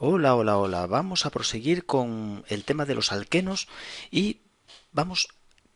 Hola, hola, hola. Vamos a proseguir con el tema de los alquenos y vamos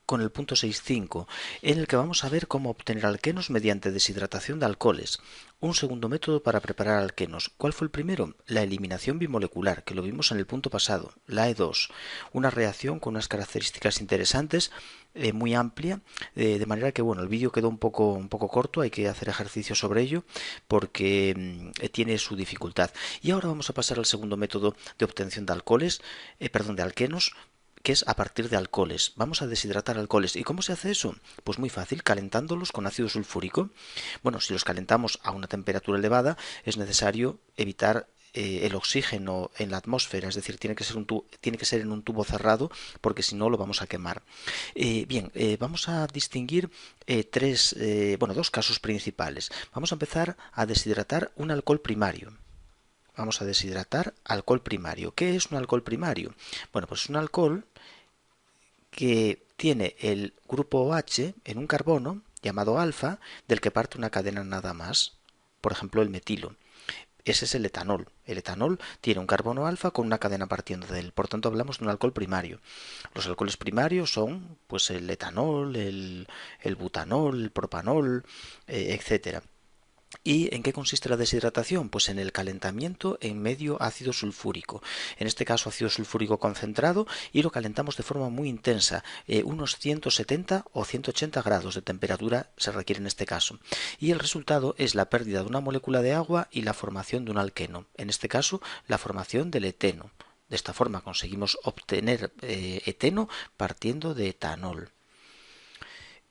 con el punto 6.5, en el que vamos a ver cómo obtener alquenos mediante deshidratación de alcoholes. Un segundo método para preparar alquenos. ¿Cuál fue el primero? La eliminación bimolecular, que lo vimos en el punto pasado, la E2. Una reacción con unas características interesantes, muy amplia, de manera que bueno, el vídeo quedó un poco corto, hay que hacer ejercicio sobre ello porque tiene su dificultad. Y ahora vamos a pasar al segundo método de obtención de alcoholes, perdón, de alquenos, que es a partir de alcoholes. Vamos a deshidratar alcoholes. ¿Y cómo se hace eso? Pues muy fácil, calentándolos con ácido sulfúrico. Bueno, si los calentamos a una temperatura elevada, es necesario evitar el oxígeno en la atmósfera, es decir, tiene que ser en un tubo cerrado, porque si no lo vamos a quemar. Bien, vamos a distinguir dos casos principales. Vamos a empezar a deshidratar un alcohol primario. Vamos a deshidratar alcohol primario. ¿Qué es un alcohol primario? Bueno, pues es un alcohol que tiene el grupo OH en un carbono llamado alfa, del que parte una cadena nada más. Por ejemplo, el metilo. Ese es el etanol. El etanol tiene un carbono alfa con una cadena partiendo de él. Por tanto, hablamos de un alcohol primario. Los alcoholes primarios son pues el etanol, el butanol, el propanol, etcétera. ¿Y en qué consiste la deshidratación? Pues en el calentamiento en medio ácido sulfúrico. En este caso ácido sulfúrico concentrado, y lo calentamos de forma muy intensa. Unos 170 o 180 grados de temperatura se requiere en este caso. Y el resultado es la pérdida de una molécula de agua y la formación de un alqueno. En este caso, la formación del eteno. De esta forma conseguimos obtener eteno partiendo de etanol.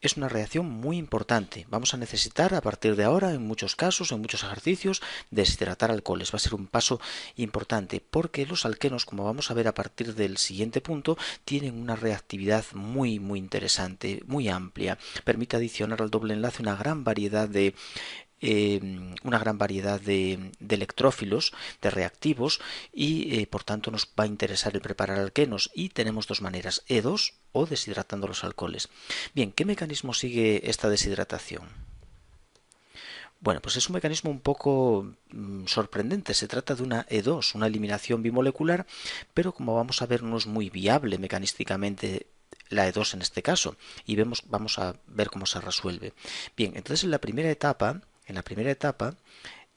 Es una reacción muy importante. Vamos a necesitar a partir de ahora, en muchos casos, en muchos ejercicios, deshidratar alcoholes. Va a ser un paso importante porque los alquenos, como vamos a ver a partir del siguiente punto, tienen una reactividad muy interesante, muy amplia. Permite adicionar al doble enlace una gran variedad de electrófilos, de reactivos, y por tanto nos va a interesar el preparar alquenos. Y tenemos dos maneras, E2 o deshidratando los alcoholes. Bien, ¿qué mecanismo sigue esta deshidratación? Bueno, pues es un mecanismo un poco sorprendente. Se trata de una E2, una eliminación bimolecular, pero como vamos a ver no es muy viable mecanísticamente la E2 en este caso, y vamos a ver cómo se resuelve. Bien, entonces en la primera etapa,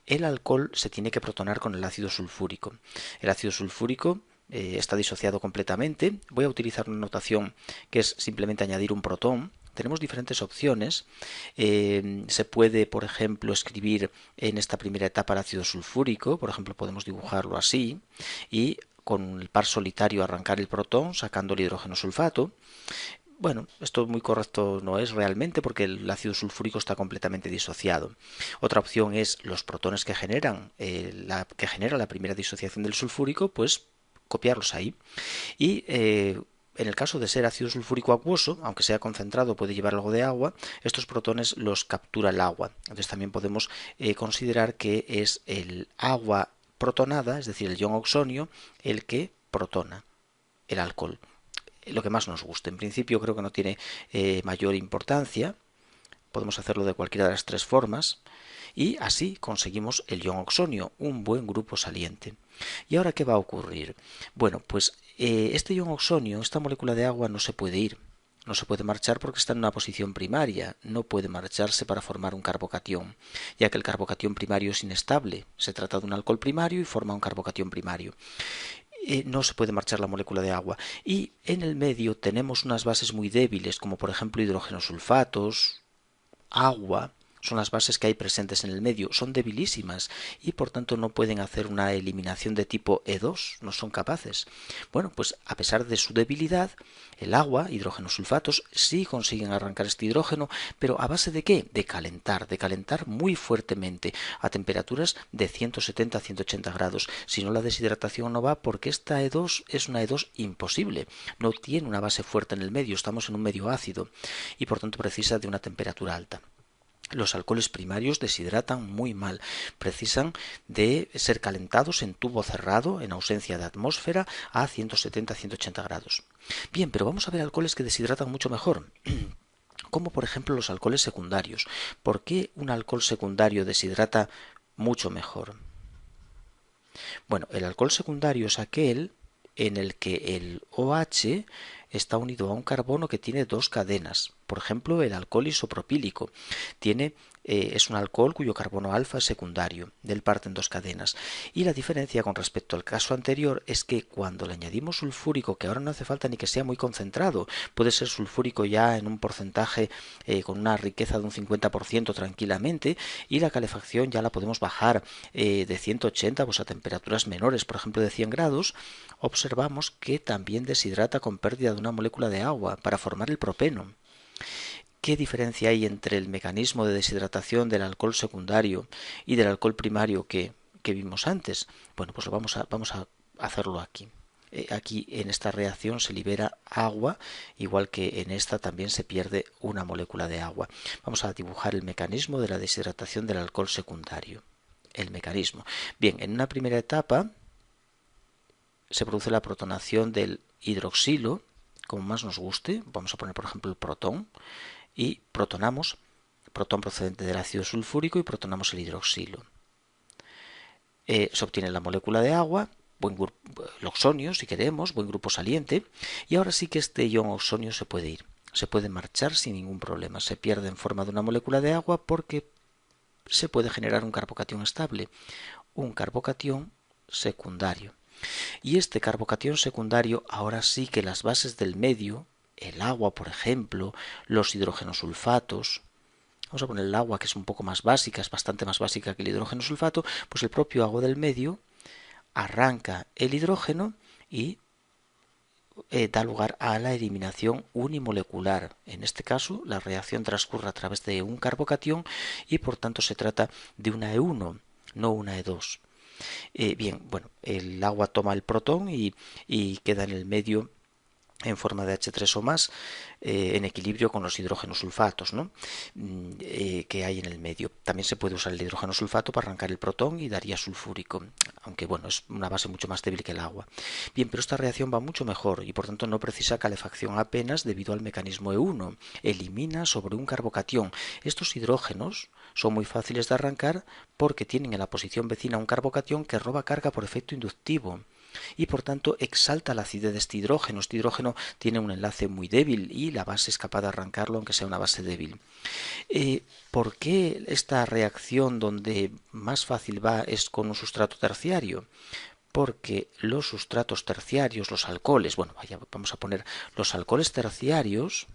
el alcohol se tiene que protonar con el ácido sulfúrico. El ácido sulfúrico está disociado completamente. Voy a utilizar una notación que es simplemente añadir un protón. Tenemos diferentes opciones. Se puede, por ejemplo, escribir en esta primera etapa el ácido sulfúrico. Por ejemplo, podemos dibujarlo así y con el par solitario arrancar el protón sacando el hidrógeno sulfato. Bueno, esto muy correcto no es realmente porque el ácido sulfúrico está completamente disociado. Otra opción es los protones que genera la primera disociación del sulfúrico, pues copiarlos ahí. Y en el caso de ser ácido sulfúrico acuoso, aunque sea concentrado, puede llevar algo de agua, estos protones los captura el agua. Entonces también podemos considerar que es el agua protonada, es decir, el ion oxonio, el que protona el alcohol, lo que más nos guste. En principio creo que no tiene mayor importancia. Podemos hacerlo de cualquiera de las tres formas. Y así conseguimos el ion oxonio, un buen grupo saliente. ¿Y ahora qué va a ocurrir? Bueno, pues este ion oxonio, esta molécula de agua, no se puede ir. No se puede marchar porque está en una posición primaria. No puede marcharse para formar un carbocatión, ya que el carbocatión primario es inestable. Se trata de un alcohol primario y forma un carbocatión primario. No se puede marchar la molécula de agua. Y en el medio tenemos unas bases muy débiles, como por ejemplo hidrógenos sulfatos, agua. Son las bases que hay presentes en el medio, son debilísimas y por tanto no pueden hacer una eliminación de tipo E2, no son capaces. Bueno, pues a pesar de su debilidad, el agua, hidrógenos sulfatos, sí consiguen arrancar este hidrógeno, pero ¿a base de qué? De calentar muy fuertemente a temperaturas de 170 a 180 grados. Si no, la deshidratación no va porque esta E2 es una E2 imposible, no tiene una base fuerte en el medio, estamos en un medio ácido y por tanto precisa de una temperatura alta. Los alcoholes primarios deshidratan muy mal, precisan de ser calentados en tubo cerrado, en ausencia de atmósfera, a 170-180 grados. Bien, pero vamos a ver alcoholes que deshidratan mucho mejor, como por ejemplo los alcoholes secundarios. ¿Por qué un alcohol secundario deshidrata mucho mejor? Bueno, el alcohol secundario es aquel en el que el OH está unido a un carbono que tiene dos cadenas. Por ejemplo, el alcohol isopropílico es un alcohol cuyo carbono alfa es secundario, del parte en dos cadenas. Y la diferencia con respecto al caso anterior es que cuando le añadimos sulfúrico, que ahora no hace falta ni que sea muy concentrado, puede ser sulfúrico ya en un porcentaje con una riqueza de un 50% tranquilamente, y la calefacción ya la podemos bajar de 180 pues a temperaturas menores, por ejemplo de 100 grados, observamos que también deshidrata con pérdida de una molécula de agua para formar el propeno. ¿Qué diferencia hay entre el mecanismo de deshidratación del alcohol secundario y del alcohol primario que vimos antes? Bueno, pues vamos a hacerlo aquí. Aquí en esta reacción se libera agua, igual que en esta también se pierde una molécula de agua. Vamos a dibujar el mecanismo de la deshidratación del alcohol secundario. El mecanismo. Bien, en una primera etapa se produce la protonación del hidroxilo, como más nos guste. Vamos a poner, por ejemplo, el protón. Y protonamos, protón procedente del ácido sulfúrico, y protonamos el hidroxilo. Se obtiene la molécula de agua, el oxonio si queremos, buen grupo saliente, y ahora sí que este ion oxonio se puede ir, se puede marchar sin ningún problema, se pierde en forma de una molécula de agua porque se puede generar un carbocatión estable, un carbocatión secundario. Y este carbocatión secundario ahora sí que las bases del medio, el agua por ejemplo, los hidrogenosulfatos, vamos a poner el agua que es un poco más básica, es bastante más básica que el hidrógeno sulfato, pues el propio agua del medio arranca el hidrógeno y da lugar a la eliminación unimolecular. En este caso, la reacción transcurre a través de un carbocatión y por tanto se trata de una E1, no una E2. Bien, bueno, el agua toma el protón y queda en el medio en forma de H3 o más, en equilibrio con los hidrógenos sulfatos, ¿no? Que hay en el medio. También se puede usar el hidrógeno sulfato para arrancar el protón y daría sulfúrico, aunque bueno, es una base mucho más débil que el agua. Bien, pero esta reacción va mucho mejor y por tanto no precisa calefacción apenas debido al mecanismo E1. Elimina sobre un carbocatión. Estos hidrógenos son muy fáciles de arrancar porque tienen en la posición vecina un carbocatión que roba carga por efecto inductivo y por tanto exalta la acidez de este hidrógeno. Este hidrógeno tiene un enlace muy débil y la base es capaz de arrancarlo aunque sea una base débil. ¿Por qué esta reacción donde más fácil va es con un sustrato terciario? Porque los sustratos terciarios, los alcoholes, bueno, vamos a poner los alcoholes terciarios,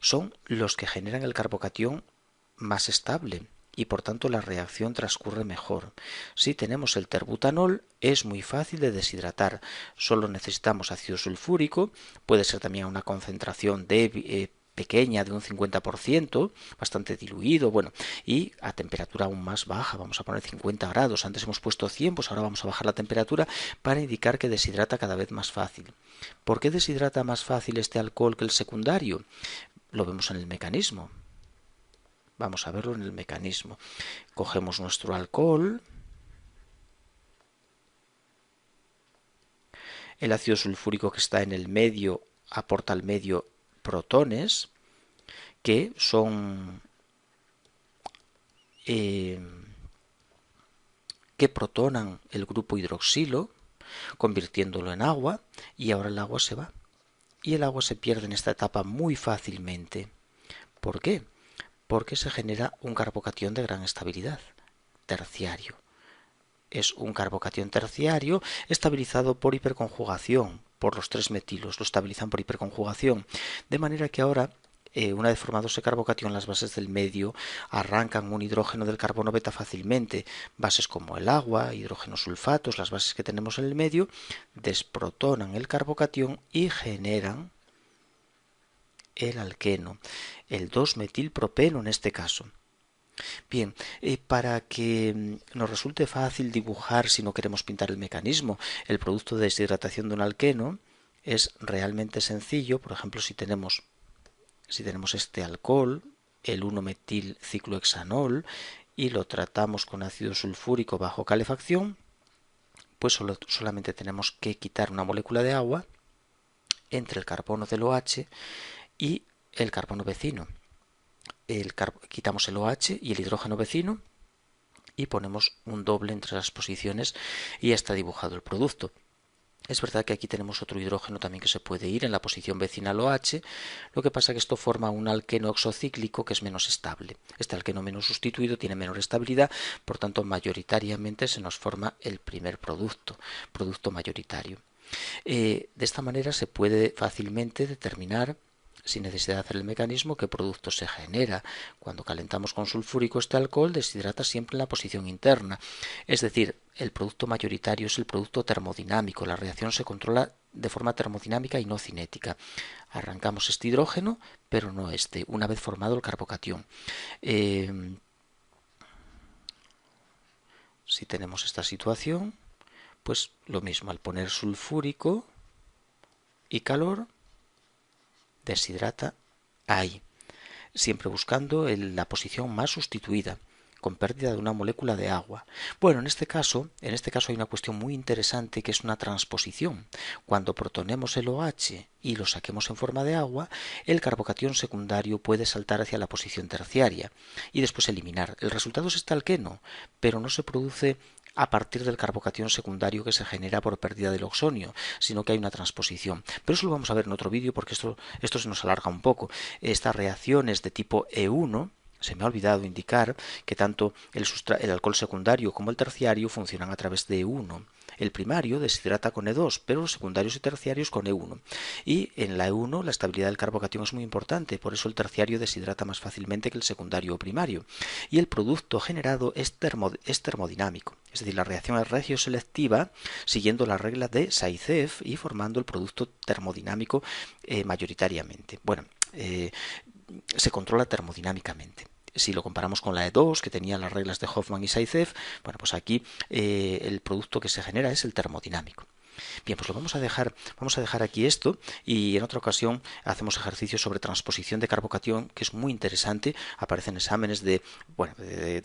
son los que generan el carbocatión más estable y por tanto la reacción transcurre mejor. Si tenemos el terbutanol es muy fácil de deshidratar, solo necesitamos ácido sulfúrico, puede ser también una concentración pequeña de un 50%, bastante diluido, bueno, y a temperatura aún más baja, vamos a poner 50 grados, antes hemos puesto 100, pues ahora vamos a bajar la temperatura para indicar que deshidrata cada vez más fácil. ¿Por qué deshidrata más fácil este alcohol que el secundario? Lo vemos en el mecanismo. Vamos a verlo en el mecanismo. Cogemos nuestro alcohol. El ácido sulfúrico que está en el medio aporta al medio protones que son que protonan el grupo hidroxilo convirtiéndolo en agua y ahora el agua se va. Y el agua se pierde en esta etapa muy fácilmente. ¿Por qué? Porque se genera un carbocatión de gran estabilidad, terciario. Es un carbocatión terciario estabilizado por hiperconjugación, por los 3 metilos, lo estabilizan por hiperconjugación, de manera que ahora, una vez formado ese carbocatión, las bases del medio arrancan un hidrógeno del carbono beta fácilmente. Bases como el agua, hidrógenos sulfatos, las bases que tenemos en el medio, desprotonan el carbocatión y generan el alqueno, el 2-metilpropeno en este caso. Bien, para que nos resulte fácil dibujar si no queremos pintar el mecanismo, el producto de deshidratación de un alqueno es realmente sencillo. Por ejemplo, si tenemos este alcohol, el 1-metilciclohexanol, y lo tratamos con ácido sulfúrico bajo calefacción, pues solamente tenemos que quitar una molécula de agua entre el carbono del OH y el carbono vecino. Quitamos el OH y el hidrógeno vecino y ponemos un doble entre las posiciones y ya está dibujado el producto. Es verdad que aquí tenemos otro hidrógeno también que se puede ir en la posición vecinal OH, lo que pasa que esto forma un alqueno exocíclico que es menos estable. Este alqueno menos sustituido tiene menor estabilidad, por tanto mayoritariamente se nos forma el primer producto mayoritario. De esta manera se puede fácilmente determinar, sin necesidad de hacer el mecanismo, qué producto se genera. Cuando calentamos con sulfúrico este alcohol, deshidrata siempre en la posición interna. Es decir, el producto mayoritario es el producto termodinámico. La reacción se controla de forma termodinámica y no cinética. Arrancamos este hidrógeno, pero no este, una vez formado el carbocatión. Si tenemos esta situación, pues lo mismo, al poner sulfúrico y calor, deshidrata ahí, siempre buscando la posición más sustituida, con pérdida de una molécula de agua. Bueno, en este caso hay una cuestión muy interesante que es una transposición. Cuando protonemos el OH y lo saquemos en forma de agua, el carbocatión secundario puede saltar hacia la posición terciaria y después eliminar. El resultado es este alqueno, pero no se produce a partir del carbocatión secundario que se genera por pérdida del oxonio, sino que hay una transposición. Pero eso lo vamos a ver en otro vídeo porque esto se nos alarga un poco. Estas reacciones de tipo E1, se me ha olvidado indicar que tanto el alcohol secundario como el terciario funcionan a través de E1. El primario deshidrata con E2, pero los secundarios y terciarios con E1. Y en la E1 la estabilidad del carbocatión es muy importante, por eso el terciario deshidrata más fácilmente que el secundario o primario. Y el producto generado es termodinámico, es decir, la reacción es regioselectiva siguiendo la regla de Zaitsev y formando el producto termodinámico mayoritariamente. Bueno, se controla termodinámicamente. Si lo comparamos con la E2, que tenía las reglas de Hofmann y Zaitsev, bueno, pues aquí el producto que se genera es el termodinámico. Bien, pues lo vamos a dejar aquí esto y en otra ocasión hacemos ejercicios sobre transposición de carbocatión, que es muy interesante. Aparecen exámenes de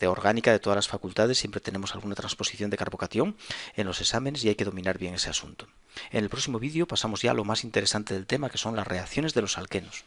orgánica de todas las facultades, siempre tenemos alguna transposición de carbocatión en los exámenes y hay que dominar bien ese asunto. En el próximo vídeo pasamos ya a lo más interesante del tema, que son las reacciones de los alquenos.